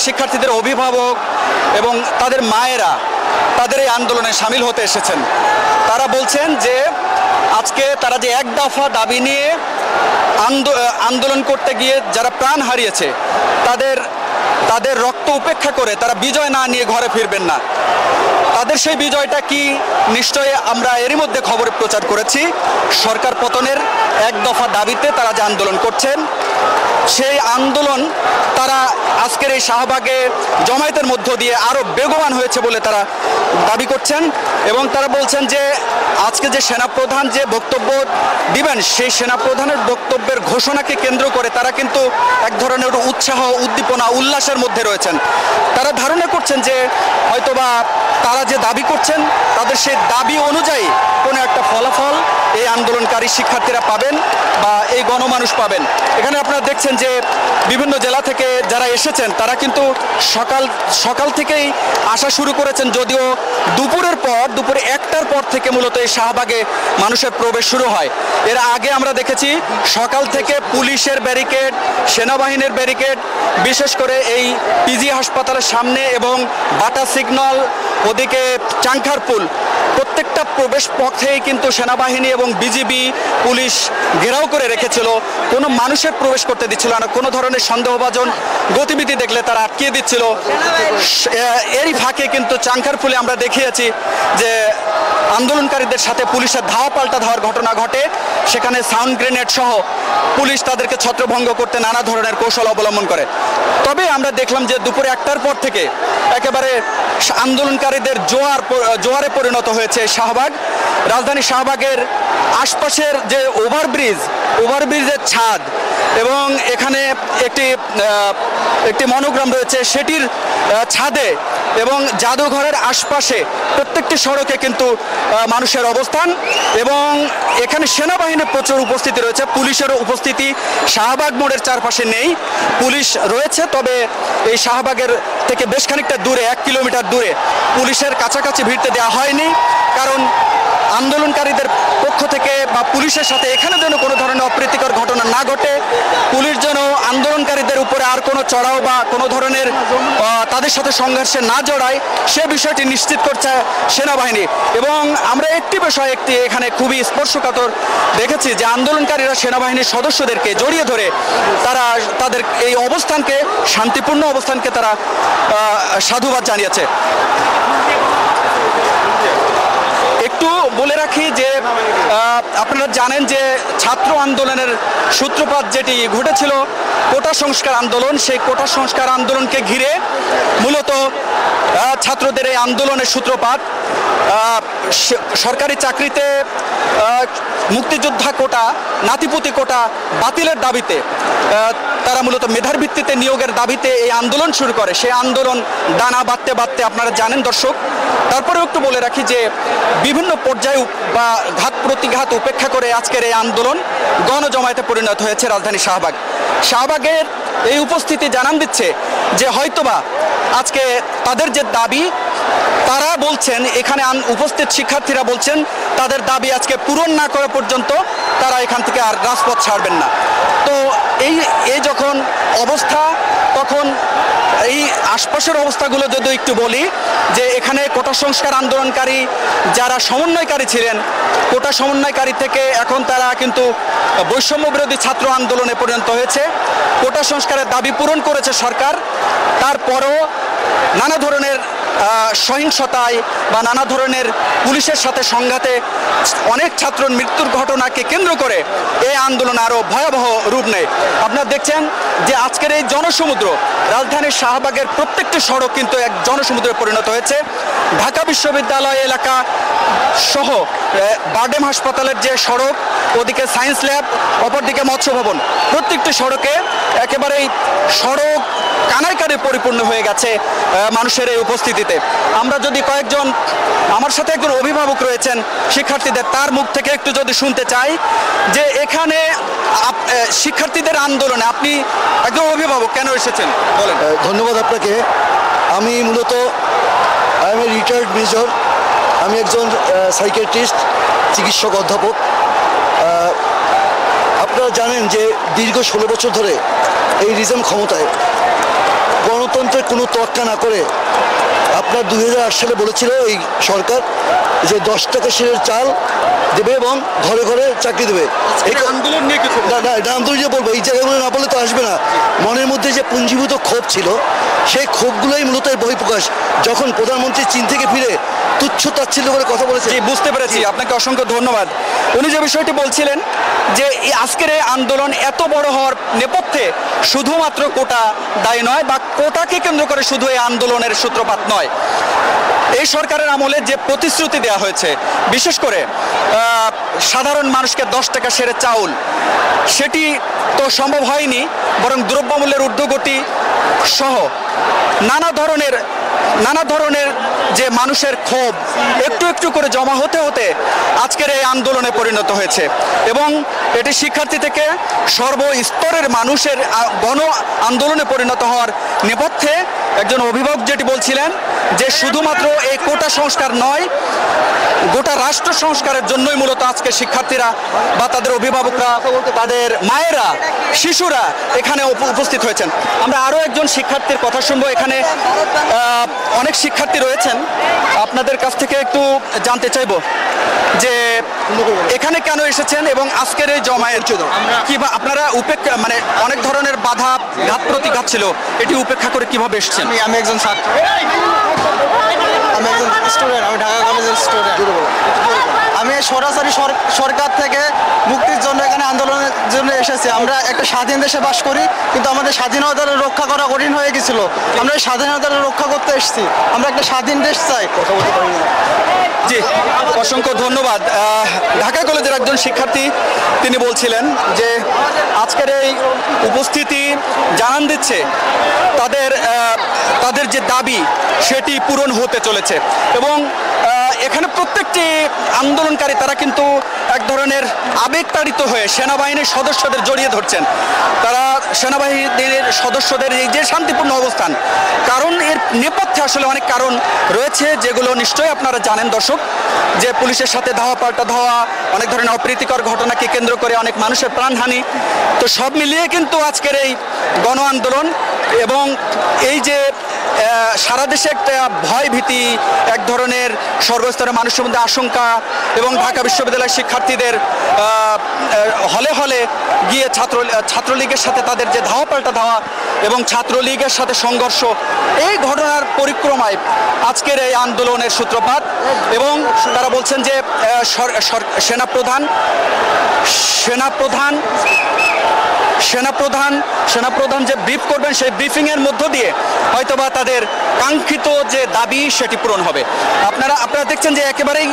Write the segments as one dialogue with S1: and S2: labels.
S1: শিক্ষার্থীদের অভিভাবক এবং তাদের মায়েরা তাদের এই আন্দোলনে সামিল হতে এসেছেন। তারা বলছেন যে আজকে তারা যে এক দফা দাবি নিয়ে আন্দোলন করতে গিয়ে যারা প্রাণ হারিয়েছে তাদের রক্ত উপেক্ষা করে তারা বিজয় না নিয়ে ঘরে ফিরবেন না। তাদের সেই বিজয়টা কি, নিশ্চয়ই আমরা এরই মধ্যে খবরে প্রচার করেছি। সরকার পতনের এক দফা দাবিতে তারা যে আন্দোলন করছেন, সেই আন্দোলন তারা আজকের এই শাহবাগে জমায়েতের মধ্য দিয়ে আরও বেগবান হয়েছে বলে তারা দাবি করছেন। এবং তারা বলছেন যে আজকে যে সেনাপ্রধান যে বক্তব্য দিবেন, সেই সেনাপ্রধানের বক্তব্যের ঘোষণাকে কেন্দ্র করে তারা কিন্তু এক ধরনের উৎসাহ, উদ্দীপনা, উল্লাসের মধ্যে রয়েছেন। তারা ধারণা করছেন যে হয়তোবা তারা যে দাবি করছেন তাদের সেই দাবি অনুযায়ী কোনো একটা ফলাফল এই আন্দোলনকারী শিক্ষার্থীরা পাবেন বা এই গণমানুষ পাবেন। এখানে আপনারা দেখছেন যে বিভিন্ন জেলা থেকে যারা এসেছেন তারা কিন্তু সকাল থেকেই আসা শুরু করেছেন, যদিও দুপুর 1টার পর থেকে মূলত এই শাহবাগে মানুষের প্রবেশ শুরু হয়। এর আগে আমরা দেখেছি সকাল থেকে পুলিশের ব্যারিকেড, সেনাবাহিনীর ব্যারিকেড, বিশেষ করে এই পিজি হাসপাতালের সামনে এবং বাটা সিগন্যাল, ওদিকে চাংখারপুল, প্রত্যেকটা প্রবেশ পথেই কিন্তু সেনাবাহিনী এবং বিজিবি পুলিশ ঘেরাও করে রেখেছিল। কোনো মানুষের প্রবেশ করতে দিচ্ছিল না। কোনো ধরনের সন্দেহভাজন গতিবিধি দেখলে তারা আটকিয়ে দিচ্ছিল। এরই ফাঁকে কিন্তু চাংখারপুলে আমরা দেখিয়েছি যে আন্দোলনকারীদের সাথে পুলিশের ধাওয়া পাল্টা ধাওয়ার ঘটনা ঘটে। সেখানে সাউন্ড গ্রেনেড সহ পুলিশ তাদেরকে ছত্রভঙ্গ করতে নানা ধরনের কৌশল অবলম্বন করে। তবে আমরা দেখলাম যে দুপুরে 1টার পর থেকে একেবারে আন্দোলনকারীদের জোয়ারে পরিণত হয়েছে শাহবাগ। রাজধানী শাহবাগের আশপাশের যে ওভারব্রিজের ছাদ এবং এখানে একটি মনোগ্রাম রয়েছে, সেটির ছাদে এবং জাদুঘরের আশপাশে প্রত্যেকটি সড়কে কিন্তু মানুষের অবস্থান। এবং এখানে সেনাবাহিনীর প্রচুর উপস্থিতি রয়েছে, পুলিশেরও উপস্থিতি শাহবাগ মোড়ের চারপাশে নেই। পুলিশ রয়েছে, তবে এই শাহবাগের থেকে বেশ খানিকটা দূরে, 1 কিলোমিটার দূরে পুলিশের কাছাকাছি ভিড়তে দেওয়া হয়নি। কারণ আন্দোলনকারীদের পক্ষ থেকে বা পুলিশের সাথে এখানে যেন কোনো ধরনের অপ্রীতিকর ঘটনা না ঘটে, পুলিশ যেন আন্দোলনকারীদের উপরে আর কোনো চড়াও বা কোনো ধরনের তাদের সাথে সংঘর্ষে না জড়ায়, সে বিষয়টি নিশ্চিত করছে সেনাবাহিনী। এবং আমরা একটি বিষয় এখানে খুবই স্পর্শকাতর দেখেছি যে আন্দোলনকারীরা সেনাবাহিনীর সদস্যদেরকে জড়িয়ে ধরে তারা তাদের এই অবস্থানকে, শান্তিপূর্ণ অবস্থানকে তারা সাধুবাদ জানিয়েছে। একটু বলে রাখি যে আপনারা জানেন যে ছাত্র আন্দোলনের সূত্রপাত যেটি ঘটেছিল কোটা সংস্কার আন্দোলন, সেই কোটা সংস্কার আন্দোলনকে ঘিরে মূলত ছাত্রদের এই আন্দোলনের সূত্রপাত। সরকারি চাকরিতে মুক্তিযোদ্ধা কোটা, নাতিপুতি কোটা বাতিলের দাবিতে তারা মূলত মেধার ভিত্তিতে নিয়োগের দাবিতে এই আন্দোলন শুরু করে। সেই আন্দোলন দানা বাঁধতে আপনারা জানেন দর্শক। তারপরেও একটু বলে রাখি যে বিভিন্ন পর্যায়ে বা ঘাত প্রতিঘাত উপেক্ষা করে আজকের এই আন্দোলন গণজমায়েতে পরিণত হয়েছে রাজধানী শাহবাগের এই উপস্থিতি জানান দিচ্ছে যে হয়তোবা আজকে তাদের যে দাবি, তারা বলছেন, এখানে উপস্থিত শিক্ষার্থীরা বলছেন তাদের দাবি আজকে পূরণ না করা পর্যন্ত তারা এখান থেকে আর রাজপথ ছাড়বেন না। তো এই যখন অবস্থা, তখন এই আশপাশের অবস্থাগুলো যদি একটু বলি যে এখানে কোটা সংস্কার আন্দোলনকারী যারা সমন্বয়কারী ছিলেন, কোটা সমন্বয়কারী থেকে এখন তারা কিন্তু বৈষম্য বিরোধী ছাত্র আন্দোলনে পরিণত হয়েছে। কোটা সংস্কারের দাবি পূরণ করেছে সরকার, তারপরও নানা ধরনের সহিংসতায় বা নানা ধরনের পুলিশের সাথে সংঘাতে অনেক ছাত্র মৃত্যুর ঘটনাকে কেন্দ্র করে এই আন্দোলন আরও ভয়াবহ রূপ নেয়। আপনারা দেখছেন যে আজকের এই জনসমুদ্র, রাজধানীর শাহবাগের প্রত্যেকটি সড়ক কিন্তু এক জনসমুদ্রে পরিণত হয়েছে। ঢাকা বিশ্ববিদ্যালয় এলাকা সহ বারডেম হাসপাতালের যে সড়ক, ওদিকে সায়েন্স ল্যাব, অপরদিকে মৎস্য ভবন, প্রত্যেকটি সড়কে একেবারেই সড়ক কানায় পরিপূর্ণ হয়ে গেছে মানুষের এই উপস্থিতিতে। আমরা যদি কয়েকজন, আমার সাথে একজন অভিভাবক রয়েছেন শিক্ষার্থীদের, তার মুখ থেকে একটু যদি শুনতে চাই যে এখানে শিক্ষার্থীদের আন্দোলনে আপনি একজন অভিভাবক কেন এসেছেন বলেন।
S2: ধন্যবাদ আপনাকে। আমি মূলত রিটায়ার্ড মেজর, আমি একজন সাইকিয়াট্রিস্ট, চিকিৎসক, অধ্যাপক। আপনারা জানেন যে দীর্ঘ 16 বছর ধরে এই রিজম ক্ষমতায়, গণতন্ত্রের কোনো তোয়াক্কা না করে আপনার 2008 সালে বলেছিল এই সরকার যে 10 টাকা সেরের চাল দেবে এবং ঘরে ঘরে চাকরি দেবে।
S1: আন্দোলন নিয়ে কি
S2: না না, এটা আন্দোলন যে বলবো, এই জায়গাগুলো না বললে তো আসবে না। মনের মধ্যে যে পুঞ্জীভূত ক্ষোভ ছিল, সেই ক্ষোভগুলোই মূলত এর বহিঃপ্রকাশ। যখন প্রধানমন্ত্রী চীন থেকে ফিরে তুচ্ছ তাচ্ছিল্য করে কথা বলেছে।
S1: জি, বুঝতে পেরেছি। আপনাকে অসংখ্য ধন্যবাদ। উনি যে বিষয়টি বলছিলেন যে এই আজকের এই আন্দোলন এত বড় হওয়ার নেপথ্যে শুধুমাত্র কোটা দায়ী নয়, বা কোটাকে কেন্দ্র করে শুধু এই আন্দোলনের সূত্রপাত নয়। এই সরকারের আমলে যে প্রতিশ্রুতি দেওয়া হয়েছে, বিশেষ করে সাধারণ মানুষকে 10 টাকা সেরে চাউল, সেটি তো সম্ভব হয়নি, বরং দ্রব্যমূল্যের ঊর্ধ্বগতি সহ নানা ধরনের যে মানুষের ক্ষোভ একটু একটু করে জমা হতে হতে আজকের এই আন্দোলনে পরিণত হয়েছে। এবং এটি শিক্ষার্থী থেকে সর্বস্তরের মানুষের গণ আন্দোলনে পরিণত হওয়ার নেপথ্যে একজন অভিভাবক যেটি বলছিলেন যে শুধুমাত্র এই কোটা সংস্কার নয়, গোটা রাষ্ট্র সংস্কারের জন্যই মূলত আজকে শিক্ষার্থীরা বা তাদের অভিভাবকরা, তাদের মায়েরা, শিশুরা এখানে উপস্থিত হয়েছেন। আমরা আরও একজন শিক্ষার্থীর কথা শুনবো। এখানে অনেক শিক্ষার্থী রয়েছেন, আপনাদের কাছ থেকে একটু জানতে চাইবো যে এখানে কেন এসেছেন এবং আজকের এই জমায়েত কি আপনারা উপেক্ষা, মানে অনেক ধরনের বাধা ঘাত প্রতিঘাত ছিল, এটি উপেক্ষা করে কিভাবে এসেছেন?
S3: আমি একজন ছাত্র, আমি একজন স্টুডেন্ট, আমি ঢাকা কলেজের স্টুডেন্ট। আমি সরাসরি সরকার থেকে মুক্তির জন্য এখানে আন্দোলনের জন্য এসেছি। আমরা একটা স্বাধীন দেশে বাস করি, কিন্তু আমাদের স্বাধীনতা রক্ষা করা কঠিন হয়ে গেছিল। আমরা এই স্বাধীনতা রক্ষা করতে এসেছি। আমরা একটা স্বাধীন দেশ চাই।
S1: জি, অসংখ্য ধন্যবাদ। ঢাকা কলেজের একজন শিক্ষার্থী তিনি বলছিলেন যে আজকের এই উপস্থিতি জানান দিচ্ছে তাদের যে দাবি সেটি পূরণ হতে চলেছে। এবং এখানে প্রত্যেকটি আন্দোলনকারী তারা কিন্তু এক ধরনের আবেগতাড়িত হয়ে সেনাবাহিনীর সদস্যদের জড়িয়ে ধরছেন। তারা সেনাবাহিনীর সদস্যদের এই যে শান্তিপূর্ণ অবস্থান, কারণ এর নেপথ্যে আসলে অনেক কারণ রয়েছে, যেগুলো নিশ্চয়ই আপনারা জানেন দর্শক, যে পুলিশের সাথে ধাওয়া পাল্টা ধাওয়া, অনেক ধরনের অপ্রীতিকর ঘটনাকে কেন্দ্র করে অনেক মানুষের প্রাণহানি। তো সব মিলিয়ে কিন্তু আজকের এই গণ আন্দোলন এবং এই যে সারা দেশে একটা ভয় ভীতি, এক ধরনের সর্বস্তরের মানুষের মধ্যে আশঙ্কা, এবং ঢাকা বিশ্ববিদ্যালয়ের শিক্ষার্থীদের হলে হলে গিয়ে ছাত্রলীগের সাথে তাদের যে ধাওয়া পাল্টা ধাওয়া এবং ছাত্রলীগের সাথে সংঘর্ষ, এই ঘটনার পরিক্রমায় আজকের এই আন্দোলনের সূত্রপাত। এবং তারা বলছেন যে সেনাপ্রধান যে ব্রিফ করবেন, সেই ব্রিফিংয়ের মধ্য দিয়ে হয়তোবা তাদের কাঙ্ক্ষিত যে দাবি সেটি পূরণ হবে। আপনারা দেখছেন যে একেবারেই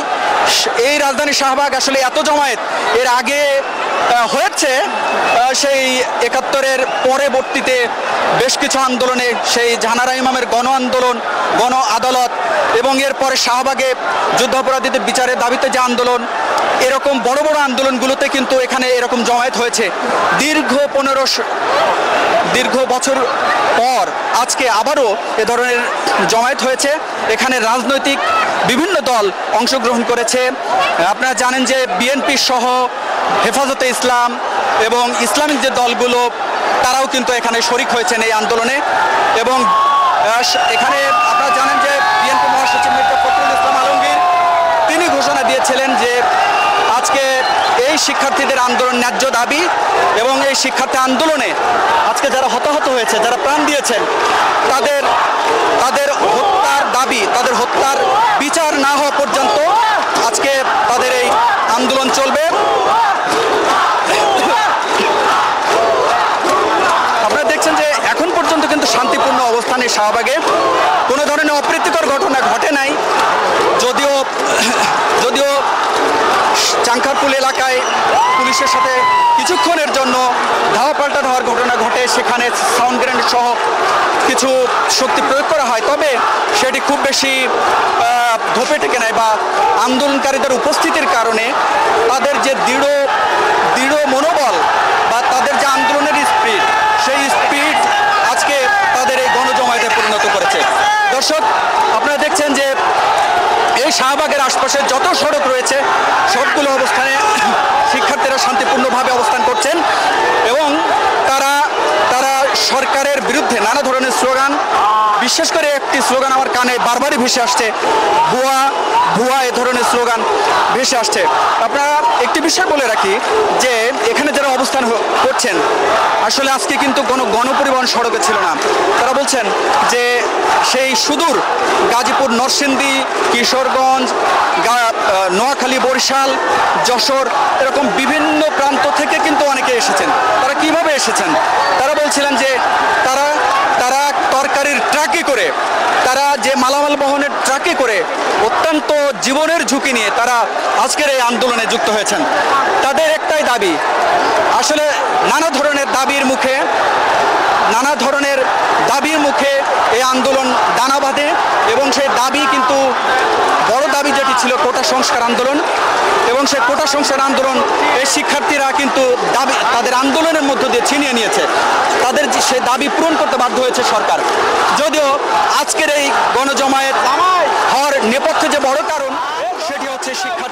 S1: এই রাজধানী শাহবাগ আসলে এত জমায়েত এর আগে হয়েছে, সেই 71-এর পরবর্তীতে বেশ কিছু আন্দোলনে, সেই জাহানারা ইমামের গণ আন্দোলন, গণ আদালত, এবং এরপরে শাহবাগে যুদ্ধাপরাধীদের বিচারের দাবিতে যে আন্দোলন, এরকম বড় বড় আন্দোলনগুলোতে কিন্তু এখানে এরকম জমায়েত হয়েছে। দীর্ঘ বছর পর আজকে আবারও এ ধরনের জমায়েত হয়েছে। এখানে রাজনৈতিক বিভিন্ন দল অংশগ্রহণ করেছে। আপনারা জানেন যে বিএনপি সহ হেফাজতে ইসলাম এবং ইসলামিক যে দলগুলো, তারাও কিন্তু এখানে শরিক হয়েছেন এই আন্দোলনে। এবং এখানে আপনারা জানেন যে বিএনপি মহাসচিব মির্জা ফখরুল ইসলাম আলমগীর তিনি ঘোষণা দিয়েছিলেন যে আজকে এই শিক্ষার্থীদের আন্দোলন ন্যায্য দাবি, এবং এই শিক্ষার্থী আন্দোলনে আজকে যারা হতাহত হয়েছে, যারা প্রাণ দিয়েছেন, তাদের হত্যার দাবি, তাদের হত্যার বিচার না হওয়া পর্যন্ত আজকে তাদের এই আন্দোলন চলবে। আপনারা দেখছেন যে এখন পর্যন্ত কিন্তু শান্তিপূর্ণ অবস্থানে শাহবাগে কোনো ধরনের অপ্রীতিকর ঘটনা ঘটে নাই। যদিও চাংখারপুল এলাকায় পুলিশের সাথে কিছুক্ষণের জন্য ধাওয়া পাল্টা ধাওয়ার ঘটনা ঘটে, সেখানে সাউন্ড গ্রেনেড সহ কিছু শক্তি প্রয়োগ করা হয়, তবে সেটি খুব বেশি ধোপে টেকে নেয়, বা আন্দোলনকারীদের উপস্থিতির কারণে তাদের যে দৃঢ় মনোবল বা তাদের যে আন্দোলনের স্পিড, সেই স্পিড আজকে তাদের এই গণজমায়েতে পরিণত করেছে। দর্শক, আপনারা দেখছেন যে এই শাহবাগের আশপাশে যত সড়ক রয়েছে সবগুলো অবস্থানে শিক্ষার্থীরা শান্তিপূর্ণভাবে অবস্থান করছেন, এবং তারা সরকারের বিরুদ্ধে নানা ধরনের স্লোগান, বিশেষ করে একটি স্লোগান আমার কানে বারবারই ভেসে আসছে, ভুয়া ভুয়া এ ধরনের স্লোগান ভেসে আসছে। আপনারা একটি বিষয় বলে রাখি যে এখানে যারা অবস্থান করছেন আসলে আজকে কিন্তু কোনো গণপরিবহন সড়কে ছিল না। তারা বলছেন যে সেই সুদূর গাজীপুর, নরসিংদী, কিশোরগঞ্জ, নোয়াখালী, বরিশাল, যশোর এরকম বিভিন্ন প্রান্ত থেকে কিন্তু অনেকে এসেছেন। তারা কিভাবে এসেছেন? তারা বলছিলেন যে তারা তরকারির ট্রাকে করে, তারা যে মালামাল বহনের ট্রাকে করে অত্যন্ত জীবনের ঝুঁকি নিয়ে তারা আজকের এই আন্দোলনে যুক্ত হয়েছেন। তাদের একটাই দাবি, আসলে নানা ধরনের দাবির মুখে এই আন্দোলন দানা বাঁধে এবং সেই দাবি কিন্তু বড় দাবি যেটি ছিল কোটা সংস্কার আন্দোলন, এবং সেই কোটা সংস্কার আন্দোলন এই শিক্ষার্থীরা কিন্তু তাদের আন্দোলনের মধ্য দিয়ে ছিনিয়ে নিয়েছে। তাদের সে দাবি পূরণ করতে বাধ্য হয়েছে সরকার। যদিও আজকের এই গণজমায়েত হওয়ার নেপথ্যে যে বড় কারণ সেটি হচ্ছে শিক্ষা